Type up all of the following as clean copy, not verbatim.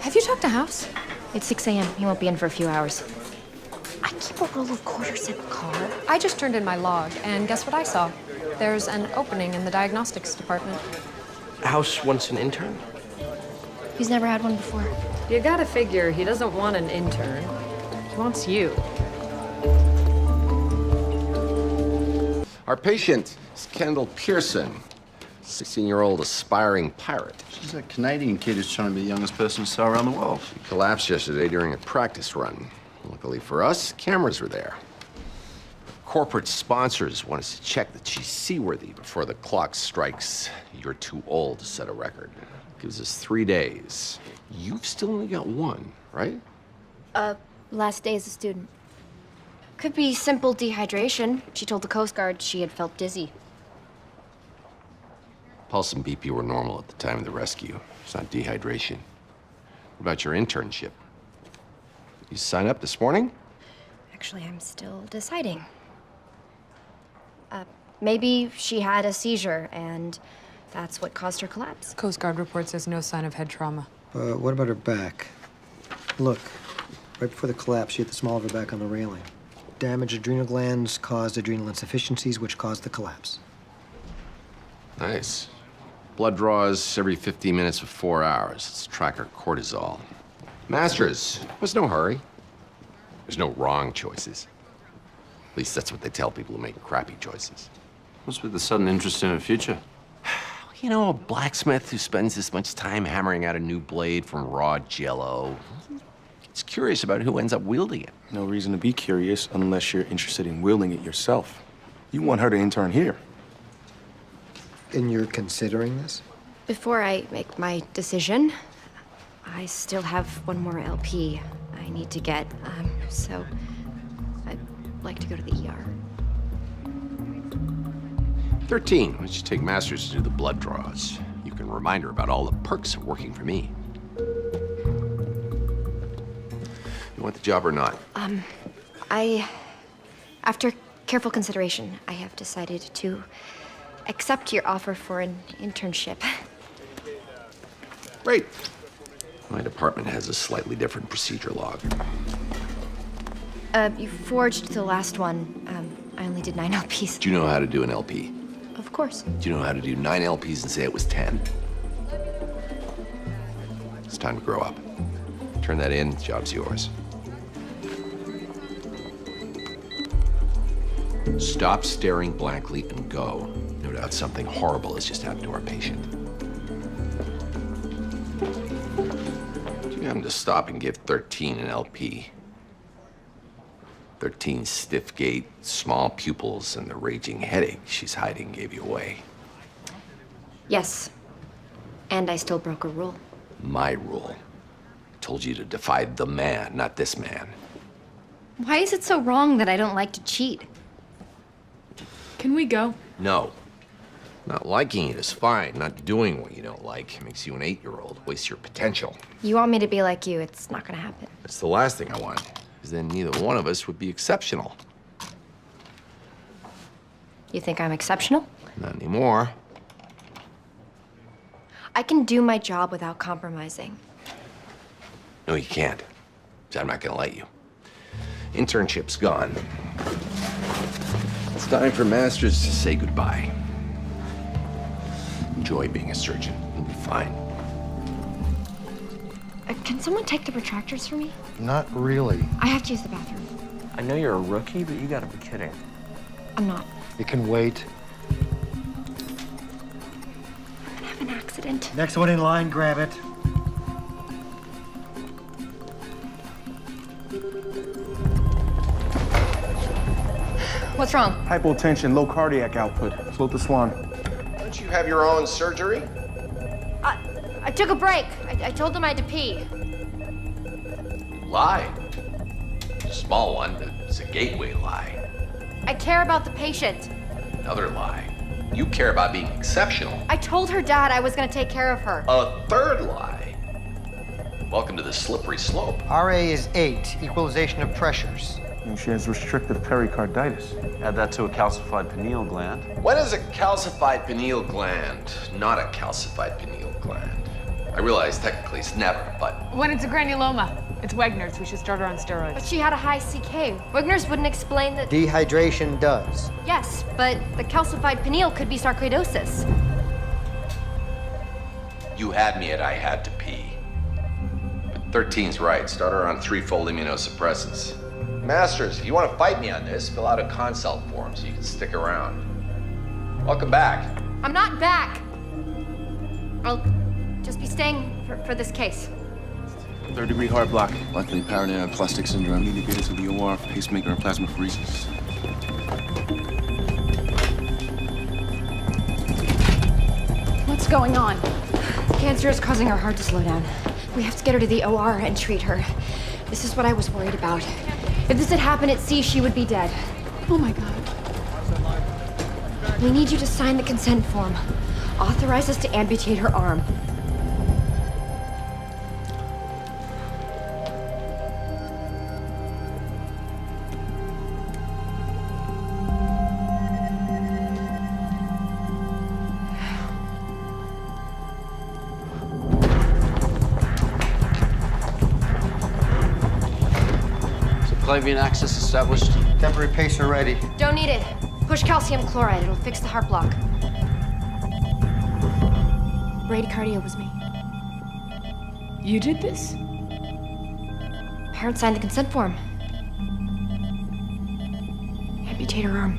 Have you talked to House? It's 6 a.m. He won't be in for a few hours. I keep a roll of quarters in the car. I just turned in my log, and guess what I saw? There's an opening in the diagnostics department. House wants an intern? He's never had one before. You gotta figure he doesn't want an intern. He wants you. Our patient is Kendall Pearson, 16-year-old aspiring pirate. She's a Canadian kid who's trying to be the youngest person we saw around the world. She collapsed yesterday during a practice run. Luckily for us, cameras were there. Corporate sponsors want us to check that she's seaworthy before the clock strikes. You're too old to set a record. Gives us 3 days. You've still only got one, right? Last day as a student. Could be simple dehydration. She told the Coast Guard she had felt dizzy. Pulse and BP were normal at the time of the rescue. It's not dehydration. What about your internship? You sign up this morning? Actually, I'm still deciding. Maybe she had a seizure, and that's what caused her collapse. Coast Guard reports there's no sign of head trauma. What about her back? Look, right before the collapse, she hit the small of her back on the railing. Damaged adrenal glands caused adrenal insufficiencies, which caused the collapse. Nice. Blood draws every 15 minutes for 4 hours. Let's track her cortisol. Masters, there's no hurry. There's no wrong choices. At least that's what they tell people who make crappy choices. What's with the sudden interest in her future? You know, a blacksmith who spends this much time hammering out a new blade from raw jello. He's curious about who ends up wielding it. No reason to be curious unless you're interested in wielding it yourself. You want her to intern here. And you're considering this? Before I make my decision, I still have one more LP I need to get, so I'd like to go to the ER. 13, why don't you take Masters to do the blood draws? You can remind her about all the perks of working for me. You want the job or not? After careful consideration, I have decided to accept your offer for an internship. Great. My department has a slightly different procedure log. You forged the last one. I only did 9 LPs. Do you know how to do an LP? Of course. Do you know how to do 9 LPs and say it was 10? It's time to grow up. Turn that in, the job's yours. Stop staring blankly and go. No doubt something horrible has just happened to our patient. Do you happen to stop and give 13 an LP? 13 stiff gait, small pupils, and the raging headache she's hiding gave you away. Yes. And I still broke a rule. My rule. I told you to defy the man, not this man. Why is it so wrong that I don't like to cheat? Can we go? No. Not liking it is fine. Not doing what you don't like makes you an 8-year-old. Wastes your potential. You want me to be like you, it's not gonna happen. That's the last thing I want, because then neither one of us would be exceptional. You think I'm exceptional? Not anymore. I can do my job without compromising. No, you can't. 'Cause I'm not gonna let you. Internship's gone. It's time for Masters to say goodbye. Enjoy being a surgeon. You'll be fine. Can someone take the retractors for me? Not really. I have to use the bathroom. I know you're a rookie, but you gotta be kidding. I'm not. It can wait. I'm gonna have an accident. Next one in line, grab it. What's wrong? Hypotension, low cardiac output. Float the swan. Don't you have your own surgery? I took a break. I told them I had to pee. Lie. A small one, but it's a gateway lie. I care about the patient. Another lie. You care about being exceptional. I told her dad I was gonna take care of her. A third lie. Welcome to the slippery slope. RA is 8, equalization of pressures. And she has restrictive pericarditis. Add that to a calcified pineal gland. When is a calcified pineal gland not a calcified pineal gland? I realize technically it's never, but When it's a granuloma, it's Wegner's. We should start her on But steroids. she had a high CK. Wigner's wouldn't explain that. Dehydration does. Yes, but the calcified pineal could be sarcoidosis. you had me at I had to pee. But 13's right. Start her on 3-fold immunosuppressants. Masters, if you want to fight me on this, fill out a consult form so you can stick around. Welcome back. I'm not back. I'll just be staying for this case. 3rd-degree heart block. Likely paraneoplastic syndrome. Need to get into the OR for pacemaker and plasmapheresis. What's going on? Cancer is causing her heart to slow down. We have to get her to the OR and treat her. This is what I was worried about. If this had happened at sea, she would be dead. Oh my God. We need you to sign the consent form. Authorize us to amputate her arm. Subclavian access established. Temporary pacer ready. Don't need it. Push calcium chloride. It'll fix the heart block. Bradycardia was me. You did this? Parents signed the consent form. Amputate her arm.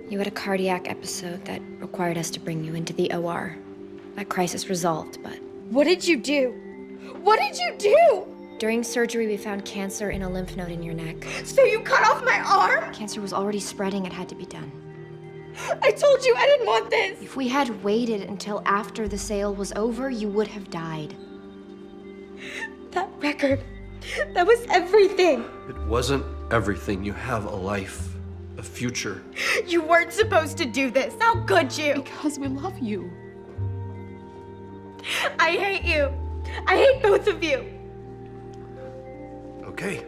You had a cardiac episode that required us to bring you into the OR. That crisis resolved, but What did you do? What did you do? during surgery we found cancer in a lymph node in your neck. So you cut off my arm? Cancer was already spreading. It had to be done. I told you I didn't want this. If we had waited until after the sale was over, you would have died. That record, that was everything. It wasn't everything. You have a life, a future. You weren't supposed to do this. How could you? Because we love you. I hate you. I hate both of you. Okay.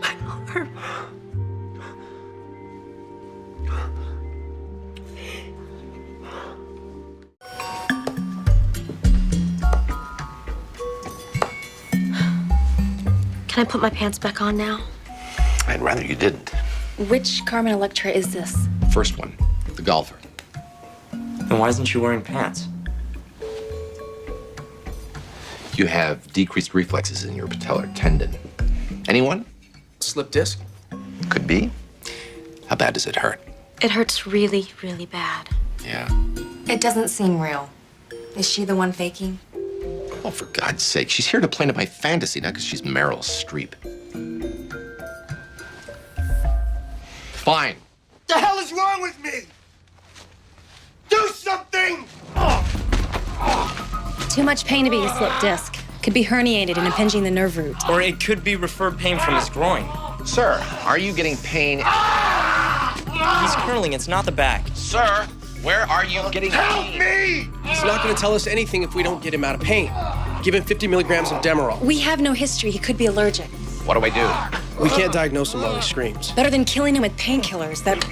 My arm. Can I put my pants back on now? I'd rather you didn't. Which Carmen Electra is this? First one, the golfer. Then why isn't she wearing pants? You have decreased reflexes in your patellar tendon. Anyone? Slip disc? Could be. How bad does it hurt? It hurts really, really bad. Yeah. It doesn't seem real. Is she the one faking? Oh, for God's sake. She's here to play into my fantasy, not because she's Meryl Streep. Fine. The hell is wrong with me? Do something! Too much pain to be a slip disc. Could be herniated and impinging the nerve root. Or it could be referred pain from his groin. Sir, are you getting pain? He's curling, it's not the back. Sir, where are you getting pain? Me! He's not going to tell us anything if we don't get him out of pain. Give him 50 milligrams of Demerol. We have no history. He could be allergic. What do I do? We can't diagnose him while he screams. Better than killing him with painkillers that...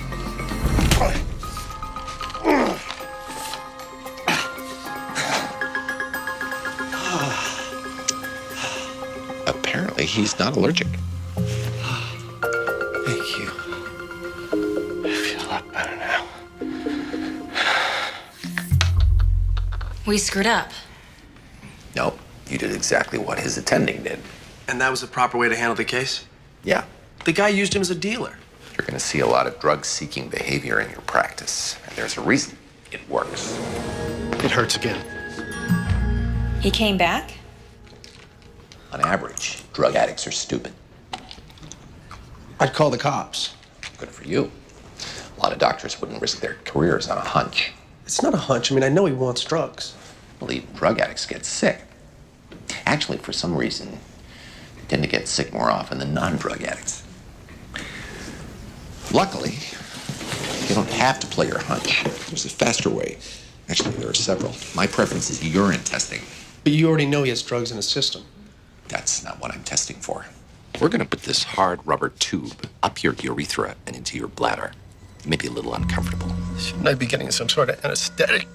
Apparently, he's not allergic. Thank you. I feel a lot better now. We screwed up. Nope, you did exactly what his attending did. And that was the proper way to handle the case? Yeah, The guy used him as a dealer. you're gonna see a lot of drug-seeking behavior in your practice, and there's a reason it works. It hurts again. He came back? On average, drug addicts are stupid. I'd call the cops. Good for you. A lot of doctors wouldn't risk their careers on a hunch. It's not a hunch. I mean, I know he wants drugs. Well, even drug addicts get sick. Actually, for some reason, they tend to get sick more often than non-drug addicts. Luckily, you don't have to play your hunch. There's a faster way. Actually, there are several. My preference is urine testing. But you already know he has drugs in his system. That's not what I'm testing for. We're gonna put this hard rubber tube up your urethra and into your bladder. It may be a little uncomfortable. Shouldn't I be getting some sort of anesthetic?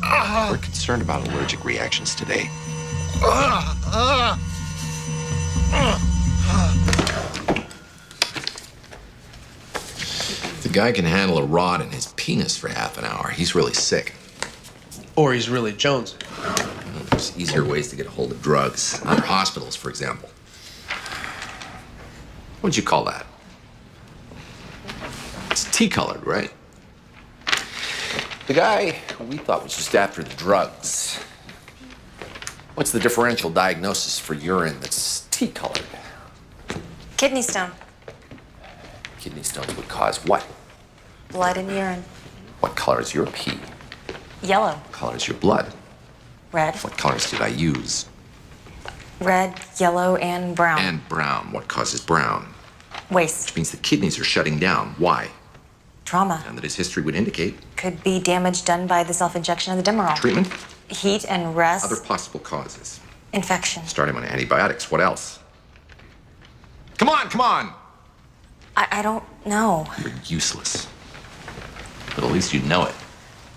We're concerned about allergic reactions today. The guy can handle a rod in his penis for half an hour. He's really sick. Or he's really Jones. There's easier ways to get a hold of drugs. Other hospitals, for example. What'd you call that? It's tea-colored, right? The guy we thought was just after the drugs. What's the differential diagnosis for urine that's tea-colored? Kidney stone. Kidney stones would cause what? Blood in urine. What color is your pee? Yellow. What color is your blood? Red. What colors did I use? Red, yellow, and brown. And brown. What causes brown? Waste. Which means the kidneys are shutting down. Why? Trauma. And that his history would indicate. Could be damage done by the self-injection of the Demerol. Treatment? Heat and rest. Other possible causes. Infection. Start him on antibiotics. What else? Come on, come on! I don't know. You're useless. But at least you know it.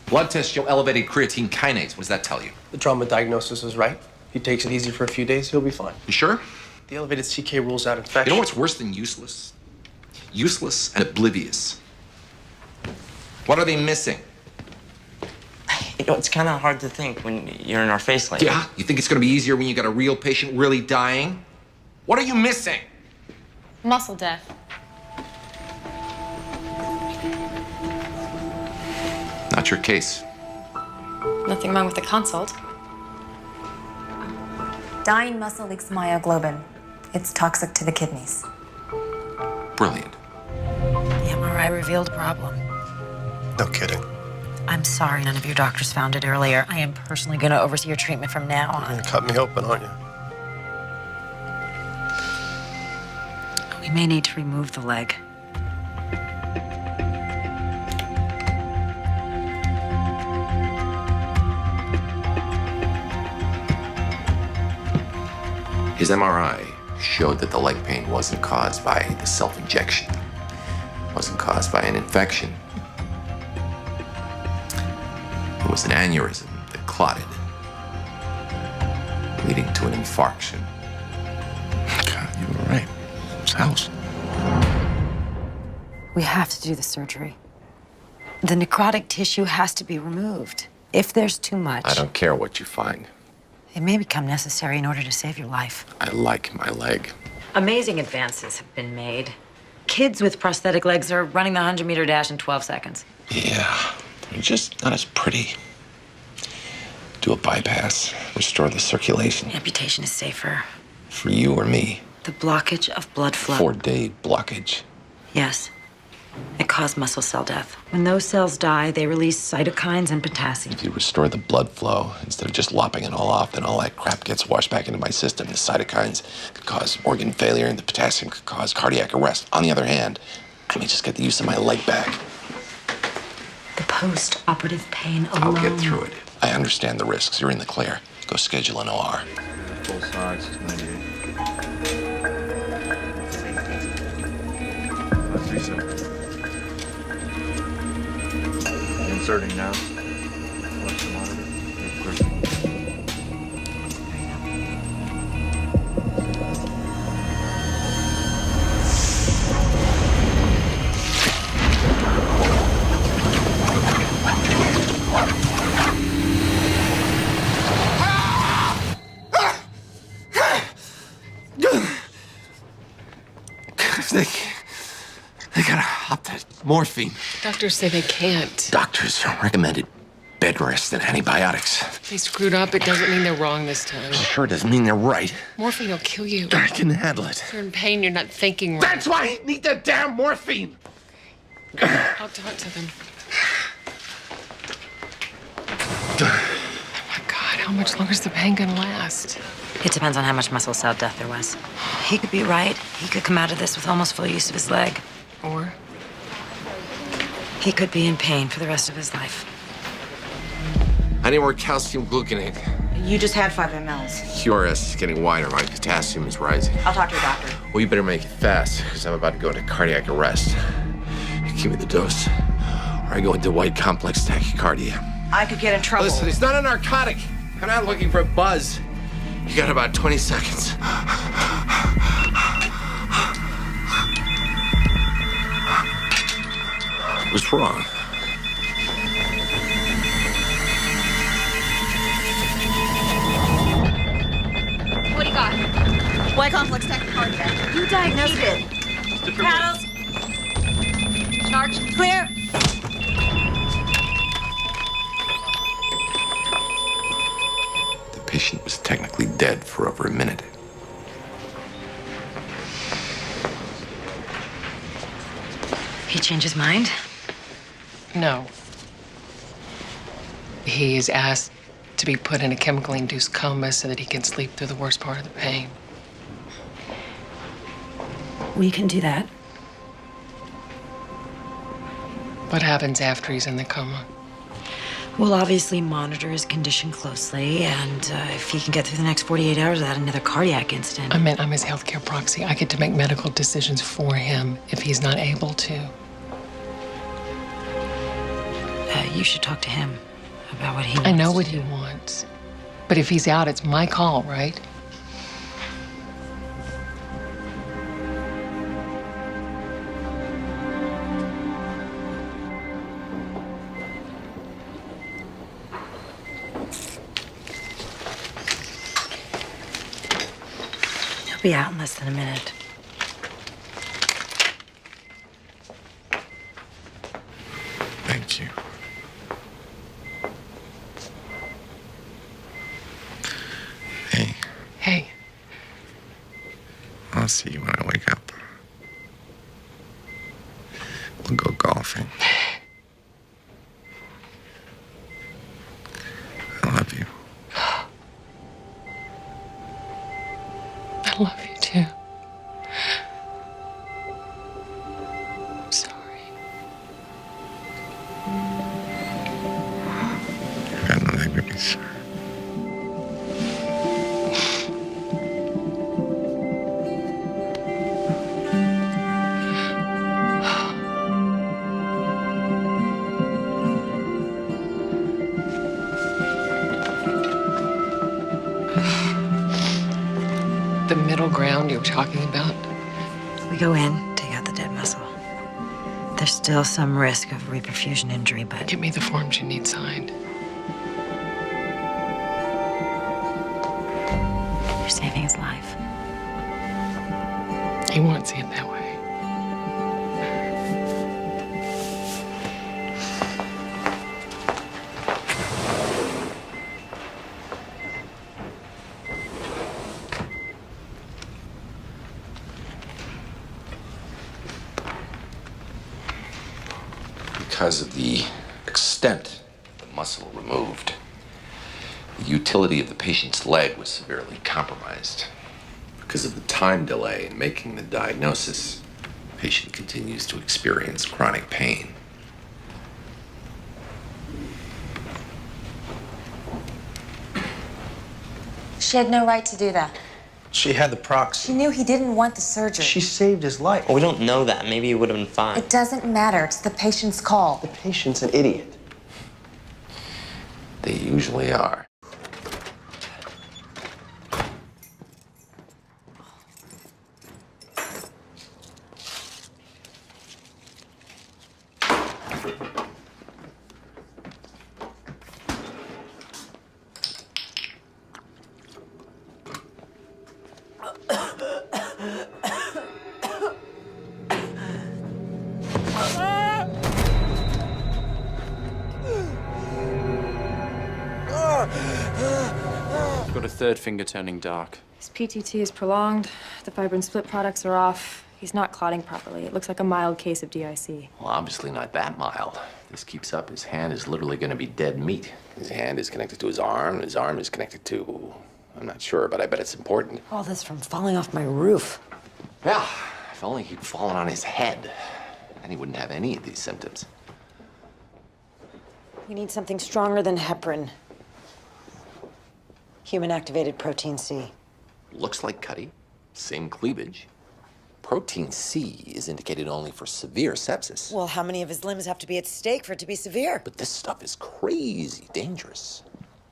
Blood tests show elevated creatine kinase. What does that tell you? The trauma diagnosis is right. If he takes it easy for a few days, he'll be fine. You sure? The elevated CK rules out infection. You know what's worse than useless? Useless and oblivious. What are they missing? You know, it's kind of hard to think when you're in our face like that. Yeah? You think it's gonna be easier when you got a real patient really dying? What are you missing? Muscle death. Not your case. Nothing wrong with the consult. Dying muscle leaks myoglobin. It's toxic to the kidneys. Brilliant. The MRI revealed a problem. No kidding. I'm sorry none of your doctors found it earlier. I am personally going to oversee your treatment from now You're on. gonna cut me open, aren't you? We may need to remove the leg. His MRI showed that the leg pain wasn't caused by the self-injection. Wasn't caused by an infection. It was an aneurysm that clotted, leading to an infarction. God, you were right. It's House. We have to do the surgery. The necrotic tissue has to be removed. If there's too much, I don't care what you find. it may become necessary in order to save your life. I like my leg. Amazing advances have been made. Kids with prosthetic legs are running the 100-meter dash in 12 seconds. Yeah, they're just not as pretty. Do a bypass, restore the circulation. Amputation is safer. For you or me. The blockage of blood flow. 4-day blockage. Yes. It caused muscle cell death. When those cells die, they release cytokines and potassium. If you restore the blood flow, instead of just lopping it all off, then all that crap gets washed back into my system. The cytokines could cause organ failure, and the potassium could cause cardiac arrest. On the other hand, I may just get the use of my leg back. The post-operative pain alone. I'll get through it. I understand the risks. You're in the clear. Go schedule an OR. Full size is 98. 37. Inserting now. Watch the monitor. They gotta hop that morphine. Doctors say they can't. Doctors recommended bed rest and antibiotics. They screwed up. It doesn't mean they're wrong this time. Sure doesn't mean they're right. Morphine will kill you. I can handle it. If you're in pain, you're not thinking right. That's why I need the damn morphine. I'll talk to them. Oh my God, how much longer is the pain gonna last? It depends on how much muscle cell death there was. He could be right. He could come out of this with almost full use of his leg. Or? He could be in pain for the rest of his life. I need more calcium gluconate. You just had 5 mLs. QRS is getting wider. My potassium is rising. I'll talk to your doctor. Well, you better make it fast, because I'm about to go into cardiac arrest. Give me the dose, or I go into white complex tachycardia. I could get in trouble. Listen, it's not a narcotic. I'm not looking for a buzz. You got about 20 seconds. What's wrong? What do you got? White complex tachycardia. You diagnosed it. Paddles. Charge. Clear. The patient was technically dead for over a minute. He changed his mind? No. He is asked to be put in a chemically induced coma so that he can sleep through the worst part of the pain. We can do that. What happens after he's in the coma? We'll obviously monitor his condition closely, and if he can get through the next 48 hours without another cardiac incident. I meant I'm his healthcare proxy. I get to make medical decisions for him if he's not able to. You should talk to him about what he wants. I know what he wants. But if he's out, it's my call, right? He'll be out in less than a minute. Thank you. Hey. Hey. I'll see you when I wake up. We'll go golfing. I love you. I love you too. I'm sorry. I got nothing to be sorry. The middle ground you were talking about? We go in, take out the dead muscle. There's still some risk of reperfusion injury, but... Give me the forms you need signed. You're saving his life. He won't see it that way. Because of the extent of the muscle removed, the utility of the patient's leg was severely compromised. Because of the time delay in making the diagnosis, the patient continues to experience chronic pain. She had no right to do that. She had the proxy. She knew he didn't want the surgery. She saved his life. Well, we don't know that. Maybe it would have been fine. It doesn't matter. It's the patient's call. The patient's an idiot. They usually are. Got a third finger turning dark. His PTT is prolonged. The fibrin split products are off. He's not clotting properly. It looks like a mild case of DIC. Well, obviously not that mild. If this keeps up, his hand is literally going to be dead meat. His hand is connected to his arm is connected to... I'm not sure, but I bet it's important. All this from falling off my roof. Yeah, if only he'd fallen on his head, then he wouldn't have any of these symptoms. We need something stronger than heparin. Human activated protein C. Looks like Cuddy. Same cleavage. Protein C is indicated only for severe sepsis. Well, how many of his limbs have to be at stake for it to be severe? But this stuff is crazy dangerous.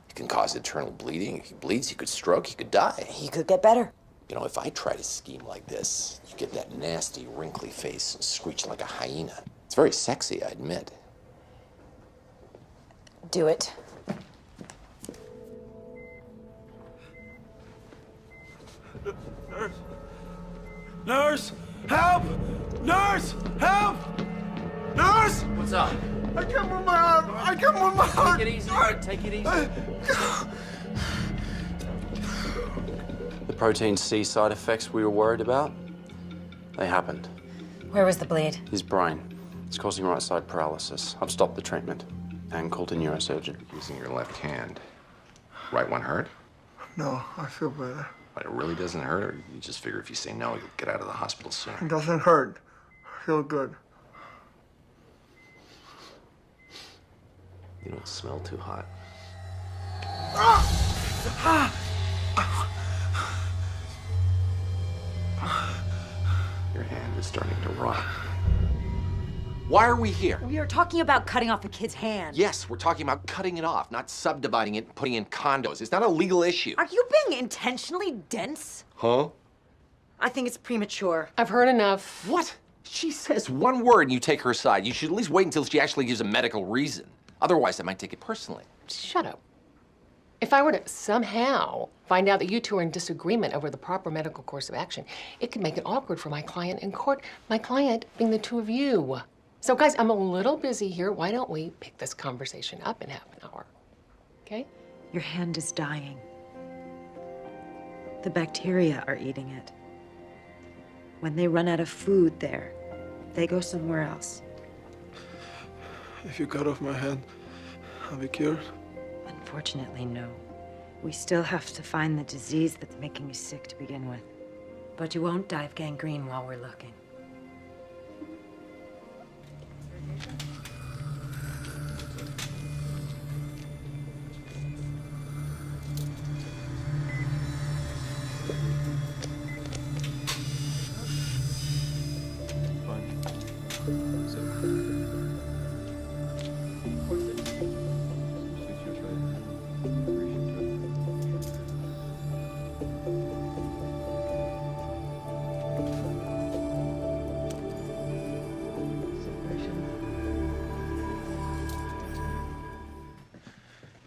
It can cause internal bleeding. If he bleeds, he could stroke, he could die. He could get better. You know, if I try to scheme like this, you get that nasty, wrinkly face and screeching like a hyena. It's very sexy, I admit. Do it. Nurse! Help! Nurse! Help! Nurse! What's up? I can't move my arm! I can't move my arm! Take it easy. Take it easy. The protein C side effects we were worried about, they happened. Where was the bleed? His brain. It's causing right side paralysis. I've stopped the treatment and called a neurosurgeon. Using your left hand. Right one hurt? No, I feel better. But it really doesn't hurt, or you just figure if you say no, you'll get out of the hospital It sooner? doesn't hurt. I feel good. You don't smell too hot. Your hand is starting to rot. Why are we here? We are talking about cutting off a kid's hand. Yes, we're talking about cutting it off, not subdividing it and putting in condos. It's not a legal issue. Are you being intentionally dense? Huh? I think it's premature. I've heard enough. What? She says one word and you take her side. You should at least wait until she actually gives a medical reason. Otherwise, I might take it personally. Shut up. If I were to somehow find out that you two are in disagreement over the proper medical course of action, it could make it awkward for my client in court, my client being the two of you. So guys, I'm a little busy here. Why don't we pick this conversation up in half an hour, okay? Your hand is dying. The bacteria are eating it. When they run out of food there, they go somewhere else. If you cut off my hand, I'll be cured? Unfortunately, no. We still have to find the disease that's making you sick to begin with. But you won't die of gangrene while we're looking.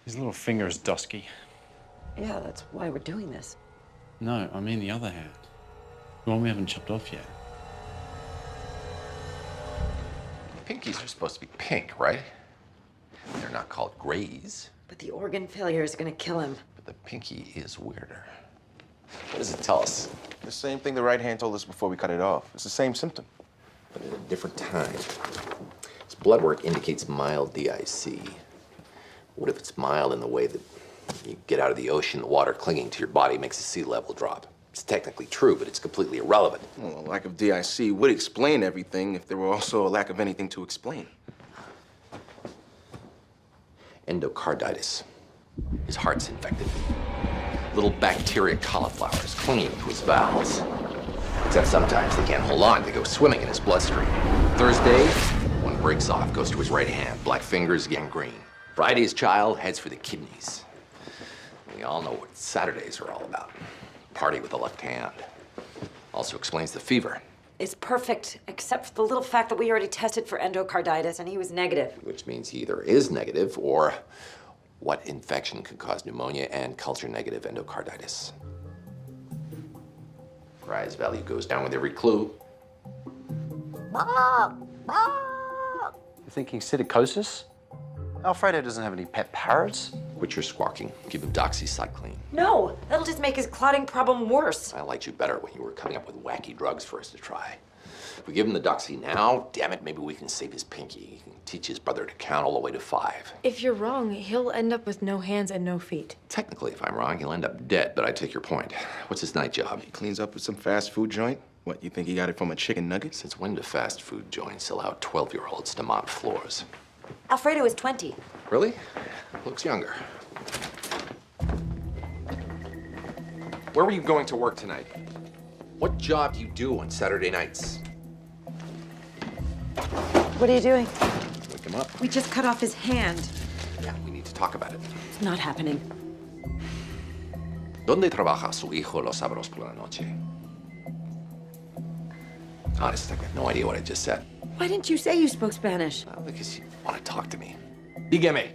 His little finger is dusky. Yeah, that's why we're doing this. No, I mean the other hand. The one we haven't chopped off yet. Pinkies are supposed to be pink, right? They're not called grays. But the organ failure is gonna kill him. But the pinky is weirder. What does it tell us? The same thing the right hand told us before we cut it off. It's the same symptom. But at a different time. His blood work indicates mild DIC. What if it's mild in the way that you get out of the ocean, the water clinging to your body makes the sea level drop? It's technically true, but it's completely irrelevant. Well, a lack of DIC would explain everything if there were also a lack of anything to explain. Endocarditis. His heart's infected. Little bacteria cauliflowers clinging to his valves. Except sometimes they can't hold on. They go swimming in his bloodstream. Thursday, one breaks off, goes to his right hand. Black fingers, gangrene. Friday, his child heads for the kidneys. We all know what Saturdays are all about. Party with the left hand. Also explains the fever. It's perfect, except for the little fact that we already tested for endocarditis and he was negative. Which means he either is negative or what infection could cause pneumonia and culture-negative endocarditis. Rise value goes down with every clue. You're thinking psittacosis? Alfredo doesn't have any pet parrots. Quit your squawking. Give him doxycycline. No, that'll just make his clotting problem worse. I liked you better when you were coming up with wacky drugs for us to try. If we give him the doxy now, damn it, maybe we can save his pinky. He can teach his brother to count all the way to 5. If you're wrong, he'll end up with no hands and no feet. Technically, if I'm wrong, he'll end up dead, but I take your point. What's his night job? He cleans up with some fast food joint. What, you think he got it from a chicken nugget? Since when do fast food joints allow 12-year-olds to mop floors? Alfredo is 20. Really? Looks younger. Where were you going to work tonight? What job do you do on Saturday nights? What are you doing? Wake him up. We just cut off his hand. Yeah, we need to talk about it. It's not happening. ¿Dónde trabaja su hijo los sábados por la noche? Honest, I've got no idea what I just said. Why didn't you say you spoke Spanish? Because you want to talk to me. Dígame.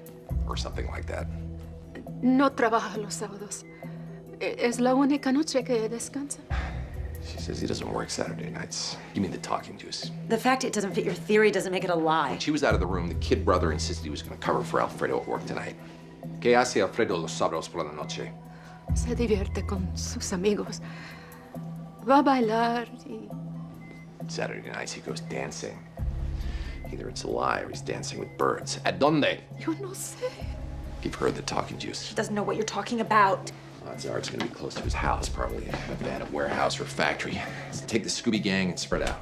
Or something like that. No trabaja los sábados. Es la única noche que descansa. She says he doesn't work Saturday nights. You mean the talking juice? The fact it doesn't fit your theory doesn't make it a lie. When she was out of the room, the kid brother insisted he was going to cover for Alfredo at work tonight. ¿Qué hace Alfredo los sábados por la noche? Se divierte con sus amigos. Va a bailar y... Saturday nights he goes dancing. Either it's a lie or he's dancing with birds. ¿A dónde? Yo no sé. You've heard the talking juice. He doesn't know what you're talking about. Odds are it's going to be close to his house, probably a abandoned warehouse or factory. So take the Scooby Gang and spread out.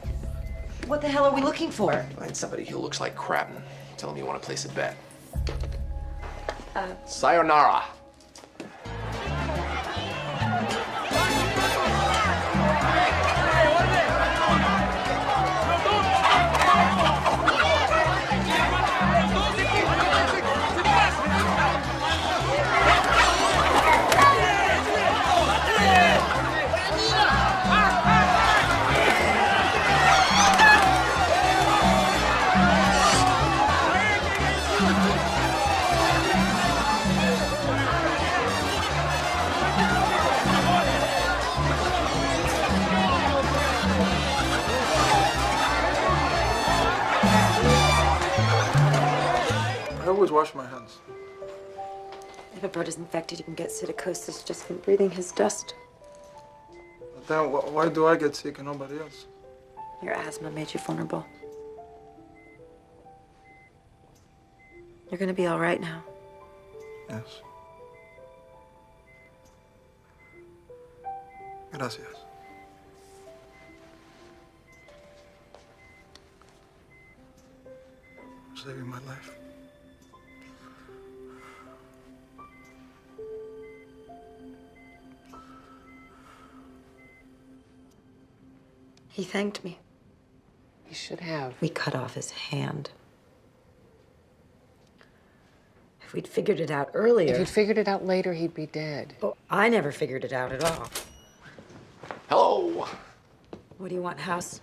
What the hell are we looking for? Find somebody who looks like crap and tell him you want to place a bet. Sayonara. I always wash my hands. If a bird is infected, you can get psittacosis just from breathing his dust. But then why do I get sick and nobody else? Your asthma made you vulnerable. You're gonna be all right now. Yes. Gracias. For saving my life. He thanked me. He should have. We cut off his hand. If we'd figured it out earlier... If you'd figured it out later, he'd be dead. Oh, I never figured it out at all. Hello. What do you want, House?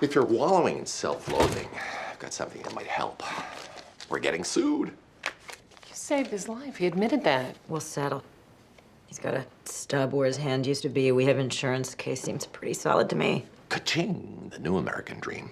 If you're wallowing in self-loathing, I've got something that might help. We're getting sued. You saved his life. He admitted that. We'll settle. He's got a stub where his hand used to be. We have insurance. The case seems pretty solid to me. Ka-ching, the new American dream.